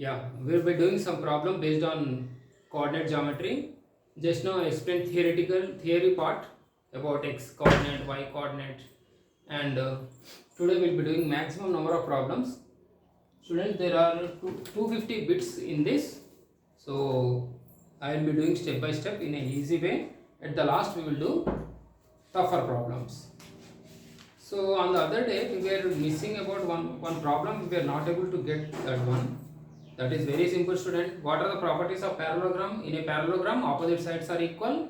Yeah, we'll be doing some problem based on coordinate geometry. Just now I explained theory part about x coordinate, y coordinate, and today we'll be doing maximum number of problems. Students, there are 250 bits in this, so I will be doing step by step in an easy way. At the last, we will do tougher problems. So on the other day, we were missing about one problem. We were not able to get that one. That is very simple, student. What are the properties of parallelogram? In a parallelogram, opposite sides are equal,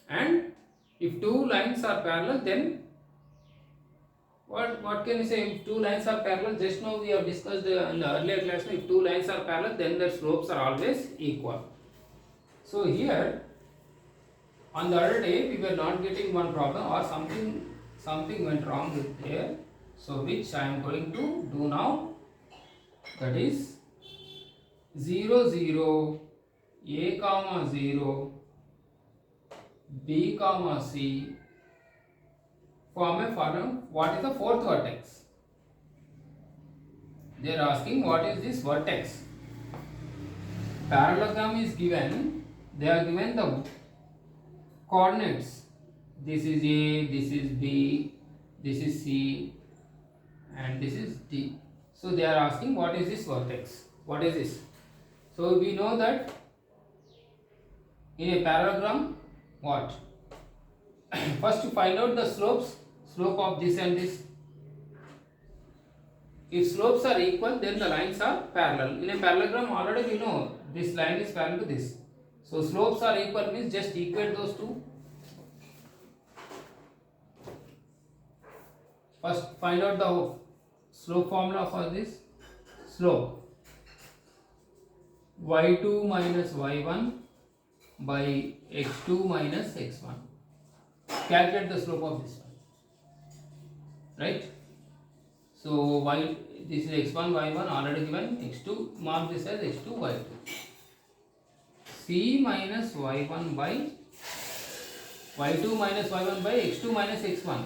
and if two lines are parallel, then what can we say? If two lines are parallel, just now we have discussed in the earlier class. If two lines are parallel, then their slopes are always equal. So here, on the other day, we were not getting one problem, or something went wrong with here. So which I am going to do now. That is 0 0 a comma 0 b comma c form a form. What is the fourth vertex? They are asking what is this vertex. Parallelogram is given. They are given the coordinates. This is a, this is b, this is c, and this is d. So they are asking what is this vertex. What is this? So we know that in a parallelogram, what? First to find out the slope of this and this. If slopes are equal, then the lines are parallel. In a parallelogram, already we know this line is parallel to this. So slopes are equal means just equate those two. First find out the slope formula for this. Slope y2 minus y1 by x2 minus x1. Calculate the slope of this one. Right? So this is x1 y1 already given, x2 mark this as x2 y2. C minus y1 by y2 minus y1 by x2 minus x1.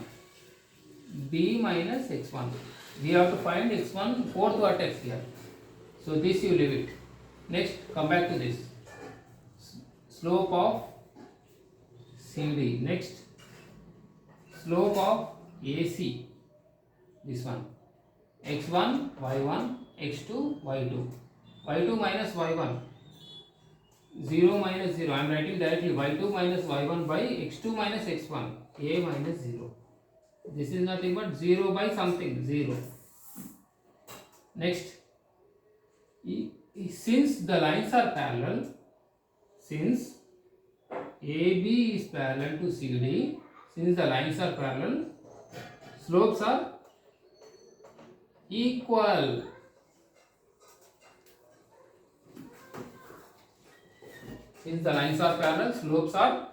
B minus x1. We have to find x1 fourth vertex here. So this you leave it. Next, come back to this. Slope of CD. Next, slope of AC. This one. x1 y1 x2 y2. y2 minus y1. 0 minus 0. I am writing directly y2 minus y1 by x2 minus x1. A minus 0. This is nothing but 0 by something, 0. Next, since the lines are parallel, since AB is parallel to CD, since the lines are parallel, slopes are equal. Since the lines are parallel, slopes are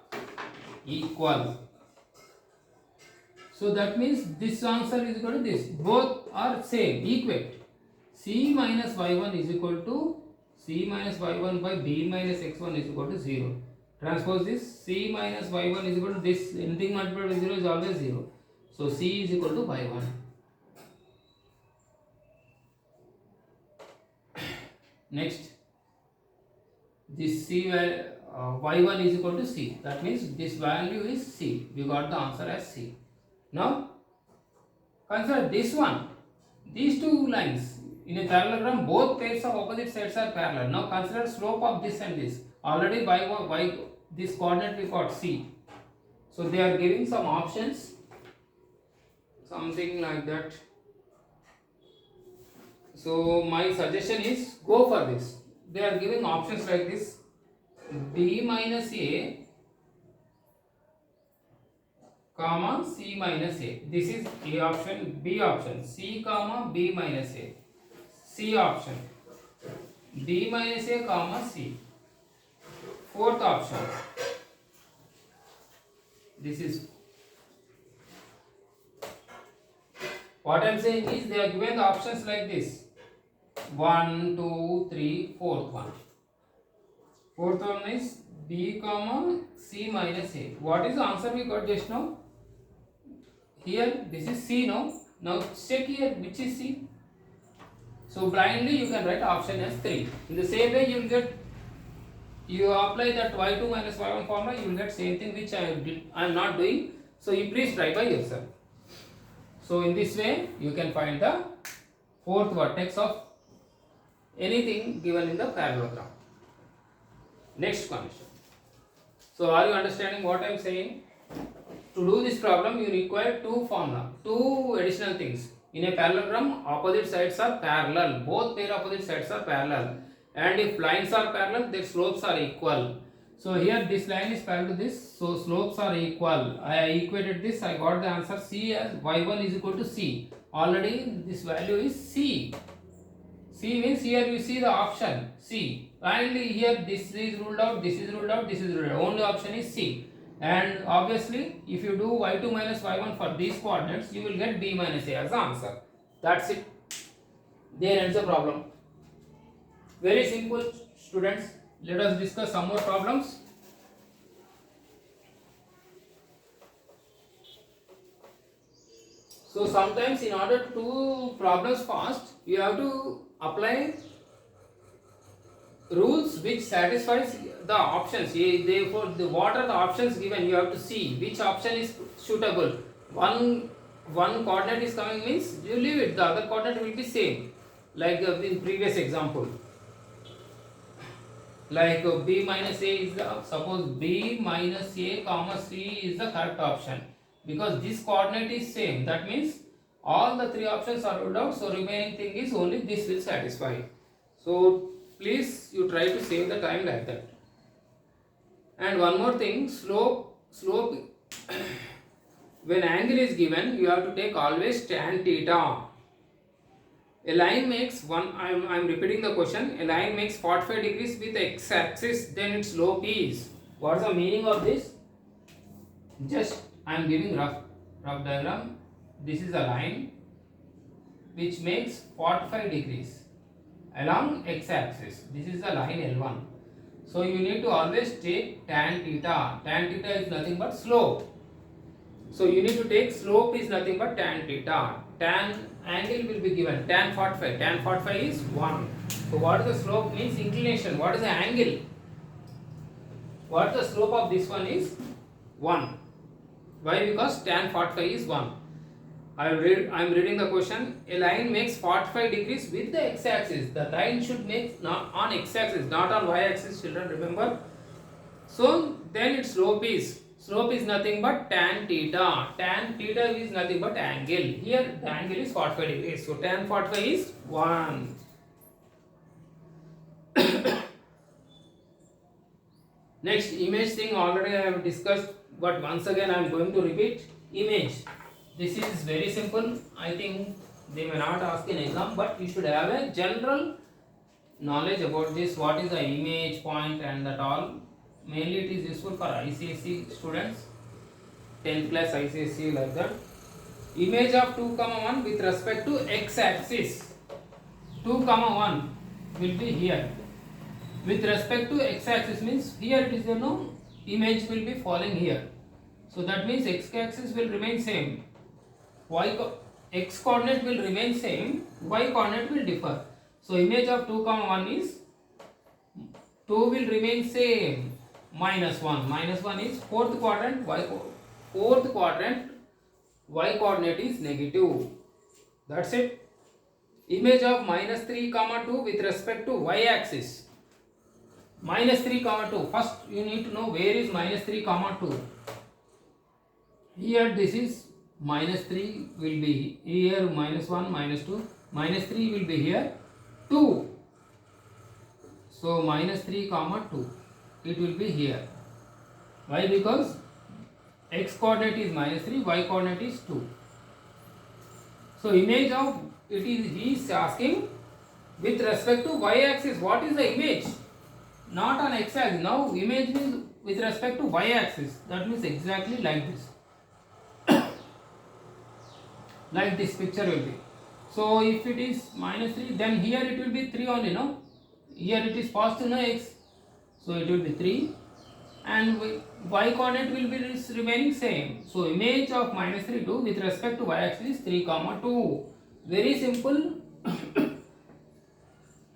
equal. So that means this answer is equal to this. Both are same, equate. C minus y1 is equal to C minus y1 by B minus x1 is equal to 0. Transpose this. C minus y1 is equal to this. Anything multiplied by 0 is always 0. So C is equal to y1. Next, this C y1 is equal to C. That means this value is C. We got the answer as C. Now, consider this one. These two lines in a parallelogram, both pairs of opposite sides are parallel. Now consider slope of this and this. Already by this coordinate we got C. So they are giving some options, something like that. So my suggestion is go for this. They are giving options like this: B minus A comma C minus A. This is A option, B option, C comma B minus A. C option, B minus A comma C. Fourth option, this is what I am saying is they are given the options like this: 1, 2, 3, fourth one. Fourth one is B comma C minus A. What is the answer we got just now? Here this is C, no? Now check here which is C. So blindly you can write option as 3. In the same way you apply that y2 minus y1 formula, you will get same thing which I am not doing. So you please try by yourself. So in this way you can find the fourth vertex of anything given in the parallelogram. Next question. So are you understanding what I am saying? To do this problem you require two additional things. In a parallelogram, opposite sides are parallel. Both pair opposite sides are parallel. And if lines are parallel, their slopes are equal. So here this line is parallel to this, so slopes are equal. I equated this, I got the answer C as y1 is equal to C. Already this value is C. C means here you see the option C. Finally here this is ruled out, this is ruled out, this is ruled out. Only option is C. And obviously if you do y2 minus y1 for these coordinates, you will get b minus a as the answer. That's it. There ends the problem. Very simple, students. Let us discuss some more problems. So sometimes in order to do problems fast, you have to apply rules which satisfies the options. Therefore, what are the options given? You have to see which option is suitable. One coordinate is coming means you leave it. The other coordinate will be same. Like in previous example. Like b minus a is the, suppose b minus a comma c is the correct option, because this coordinate is same. That means all the three options are ruled out, so remaining thing is only this will satisfy. So please you try to save the time like that. And one more thing, slope when angle is given, you have to take always tan theta. A line makes I'm repeating the question. A line makes 45 degrees with x axis, then its slope is. What is the meaning of this? Just I am giving rough diagram. This is a line which makes 45 degrees along x axis. This is the line L1. So you need to always take tan theta. Tan theta is nothing but slope. So you need to take slope is nothing but tan theta. Tan angle will be given tan 45. Tan 45 is 1. So what is the slope means inclination. What is the angle? What the slope of this one is 1. Why? Because tan 45 is 1. I am reading the question. A line makes 45 degrees with the x-axis. The line should make not on x-axis, not on y-axis. Children, remember. So then its slope is nothing but tan theta. Tan theta is nothing but angle. Here the angle is 45 degrees. So tan 45 is 1. Next, image thing already I have discussed, but once again I am going to repeat. Image. This is very simple. I think they may not ask in exam, but you should have a general knowledge about this. What is the image, point and that all. Mainly it is useful for ICSE students, 10th class ICSE like that. Image of 2, 1 with respect to x-axis. 2, 1 will be here. With respect to x-axis means here it is image will be falling here. So that means x-axis will remain same. X coordinate will remain same. Y coordinate will differ. So image of 2, 1 is 2 will remain same. Minus 1. Minus 1 is fourth quadrant. Fourth quadrant. Y coordinate is negative. That's it. Image of minus 3, 2 with respect to y axis. Minus 3, 2. First you need to know where is minus 3, 2. Here this is minus 3 will be here, minus 1, minus 2. Minus 3 will be here 2. So minus 3, 2. It will be here. Why? Because x coordinate is minus 3, y coordinate is 2. So image of it is, he is asking with respect to y axis. What is the image? Not on x axis. Now image is with respect to y axis. That means exactly like this. Like this picture will be. So if it is minus 3, then here it will be 3 only, no? Here it is positive, no, x. So it will be 3. And y coordinate will be remaining same. So image of minus 3, 2 with respect to y axis is 3, 2. Very simple.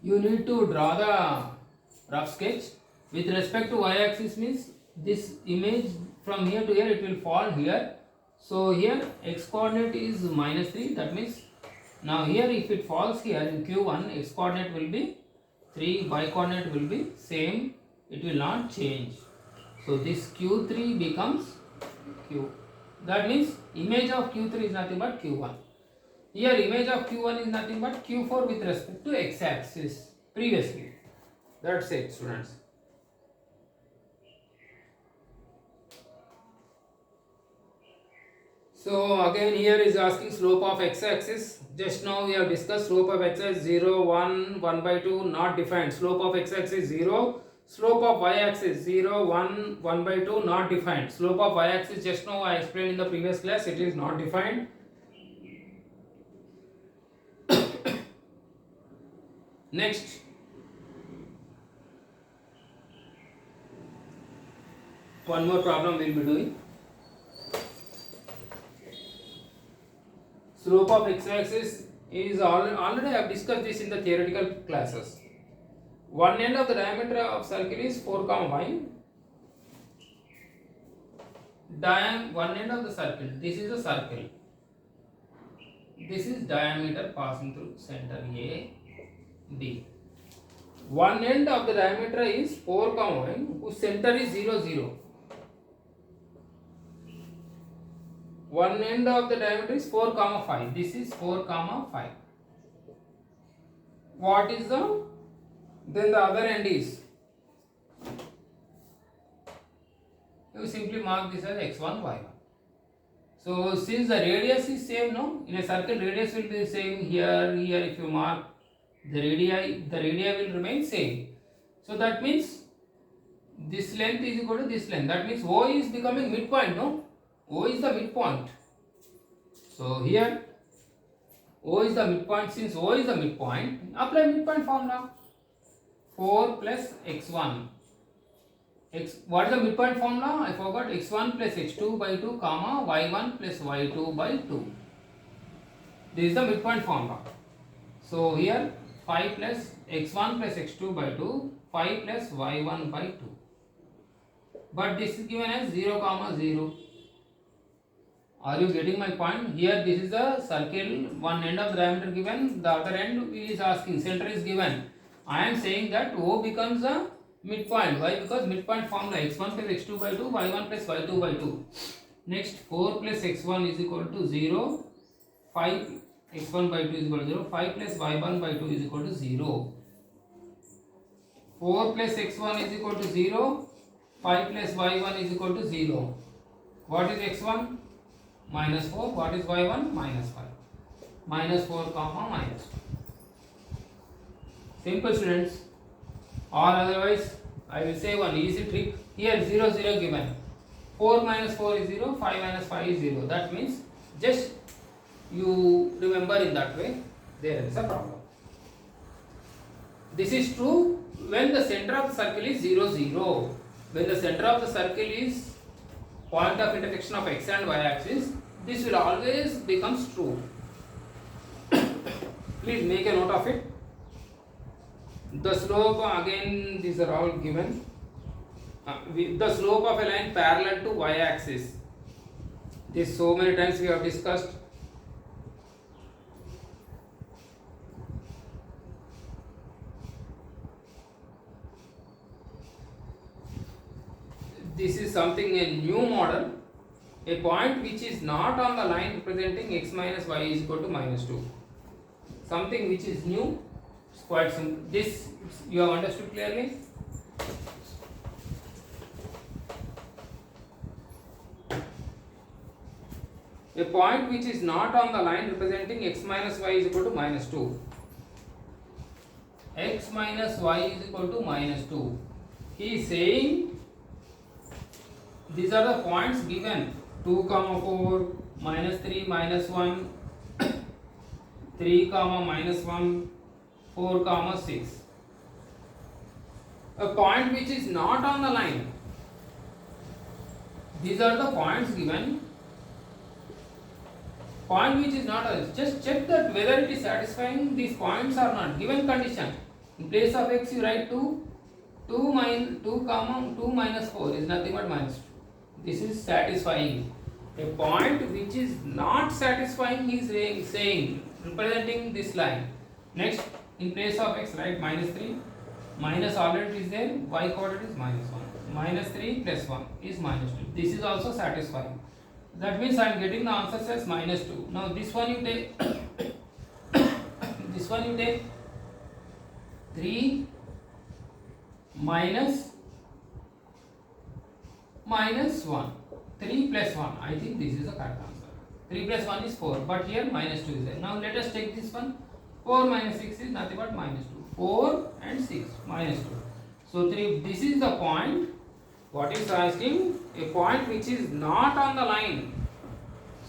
you need to draw the rough sketch. With respect to y-axis means this image from here to here it will fall here. So here x coordinate is -3, that means now here if it falls here in q1, x coordinate will be 3, y coordinate will be same, it will not change. So this q3 becomes q. That means image of q3 is nothing but q1. Here image of q1 is nothing but q4 with respect to x-axis previously. That's it, students. So again here is asking slope of x-axis. Just now we have discussed slope of x-axis 0, 1, 1 by 2 not defined. Slope of x-axis 0. Slope of y-axis 0, 1, 1 by 2 not defined. Slope of y-axis just now I explained in the previous class, it is not defined. Next, one more problem we will be doing. Slope of x-axis is already I have discussed this in the theoretical classes. One end of the diameter of circle is 4, y. One end of the circle, this is a circle. This is diameter passing through center A, B. One end of the diameter is 4, y, whose center is 0, 0. One end of the diameter is 4, 5. This is 4, 5. What is the? Then the other end is. You simply mark this as x1, y1. So since the radius is same, no, in a circle radius will be the same. Here, if you mark the radii will remain same. So that means this length is equal to this length. That means O is becoming midpoint, no? O is the midpoint. So here O is the midpoint. Since O is the midpoint, apply midpoint formula. 4 plus x1. What is the midpoint formula? I forgot. x1 plus x2 by 2, comma y1 plus y2 by 2. This is the midpoint formula. So here 5 plus x1 plus x2 by 2, 5 plus y1 by 2. But this is given as 0, 0. Are you getting my point? Here this is a circle, one end of the diameter given, the other end is asking, center is given. I am saying that O becomes a midpoint. Why? Because midpoint formula x1 plus x2 by 2, y1 plus y2 by 2. Next 4 plus x1 is equal to 0, 5 x1 by 2 is equal to 0, 5 plus y1 by 2 is equal to 0. 4 plus x1 is equal to 0, 5 plus y1 is equal to 0. What is x1? Minus 4. What is y1? Minus 5. Minus 4, comma minus 2. Simple, students. Or otherwise, I will say one easy trick. Here 0, 0 given. 4 minus 4 is 0, 5 minus 5 is 0. That means just you remember in that way, there is a problem. This is true when the center of the circle is 0, 0. When the center of the circle is point of intersection of x and y axis, this will always becomes true. Please make a note of it. The slope, again these are all given. The slope of a line parallel to y axis. This so many times we have discussed. This is something, a new model. A point which is not on the line representing x minus y is equal to minus 2. Something which is new. It's quite simple. This you have understood clearly. A point which is not on the line representing x minus y is equal to minus 2. X minus y is equal to minus 2. He is saying these are the points given 2, 4, minus 3, minus 1, 3, minus 1, 4, 6. A point which is not on the line. These are the points given. Point which is not, just check that whether it is satisfying these points or not. Given condition, In place of x you write 2, 2 comma 2 minus 4 is nothing but minus 2. This is satisfying. A point which is not satisfying is saying, representing this line. Next, in place of x write minus 3, minus already is there, y coordinate is minus 1. Minus 3 plus 1 is minus 2. This is also satisfying. That means I am getting the answer as minus 2. Now this one you take, this one you take 3 minus 1. 3 plus 1. I think this is the correct answer. 3 plus 1 is 4. But here minus 2 is there. Now let us take this one. 4 minus 6 is nothing but minus 2. 4 and 6 minus 2. So 3. This is the point. What is asking? A point which is not on the line.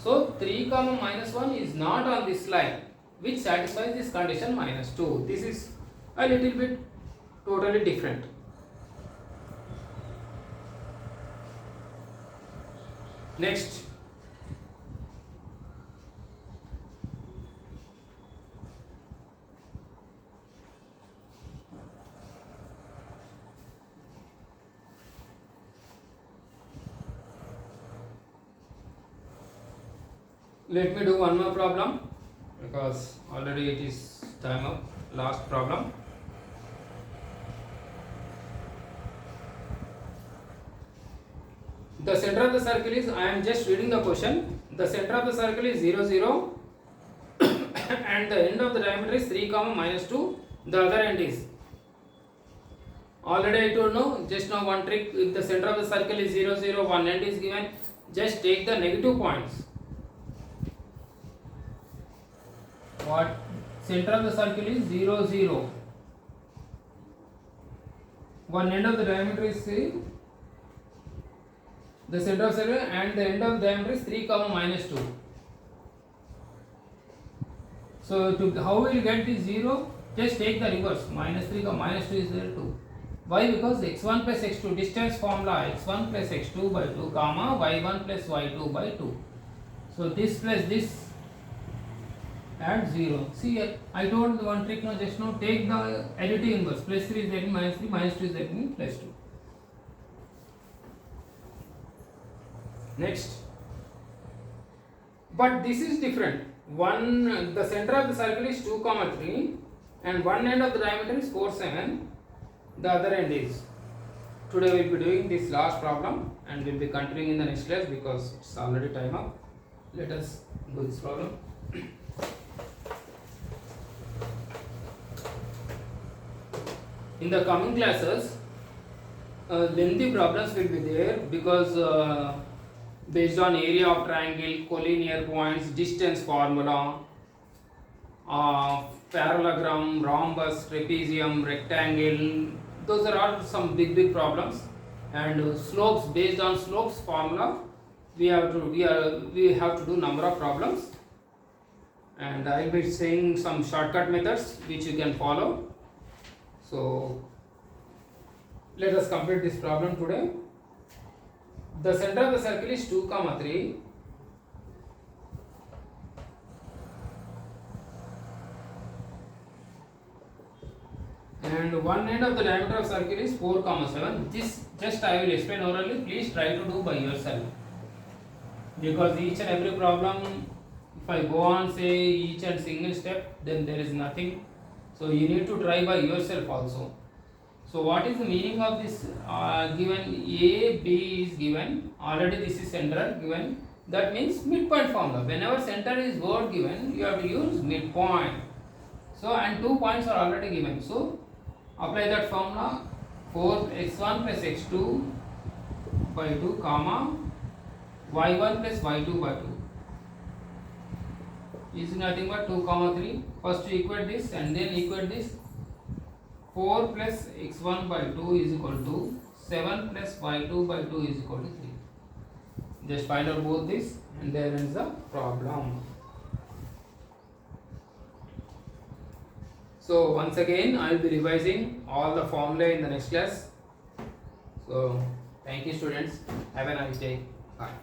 So 3 comma minus 1 is not on this line, which satisfies this condition minus 2. This is a little bit totally different. Next, let me do one more problem because already it is time up. Last problem. The center of the circle is, I am just reading the question. The center of the circle is 0, 0 and the end of the diameter is 3 comma minus 2. The other end is, already I told no, just now one trick. If the center of the circle is 0, 0, one end is given, just take the negative points. What? Center of the circle is 0, 0. One end of the diameter is 3. The center of circle and the end of the diameter is 3 comma minus 2. So how will you get this 0? Just take the reverse. Minus 3 comma minus 2 is there too. Why? Because x1 plus x2 distance formula x1 plus x2 by 2 comma y1 plus y2 by 2. So this plus this add 0. See here, I told the one trick now just now, take the additive inverse. Plus 3 is there in minus 3, minus 2 is there in plus 2. Next, but this is different. The center of the circle is 2 comma 3 and one end of the diameter is 4, 7. The other end is, today we will be doing this last problem and we will be continuing in the next class because it's already time up. Let us do this problem. In the coming classes, lengthy problems will be there because based on area of triangle, collinear points, distance formula, parallelogram, rhombus, trapezium, rectangle, those are all some big problems. And slopes, based on slopes formula, we have to do number of problems. And I will be saying some shortcut methods which you can follow. So let us complete this problem today. The center of the circle is 2 comma 3 and one end of the diameter of circle is 4 comma 7. This just I will explain orally. Please try to do by yourself because each and every problem, if I go on say each and single step, then there is nothing. So you need to try by yourself also. So what is the meaning of this? Given A, B is given, already this is center given, that means midpoint formula. Whenever center is word given, you have to use midpoint. So and 2 points are already given. So apply that formula, 4x1 plus x2 by 2 comma y1 plus y2 by 2 is nothing but 2 comma 3. First you equate this and then equate this. 4 plus x1 by 2 is equal to 7 plus y2 by 2 is equal to 3. Just find out both this and there ends the problem. So once again I will be revising all the formula in the next class. So thank you students. Have a nice day. Bye.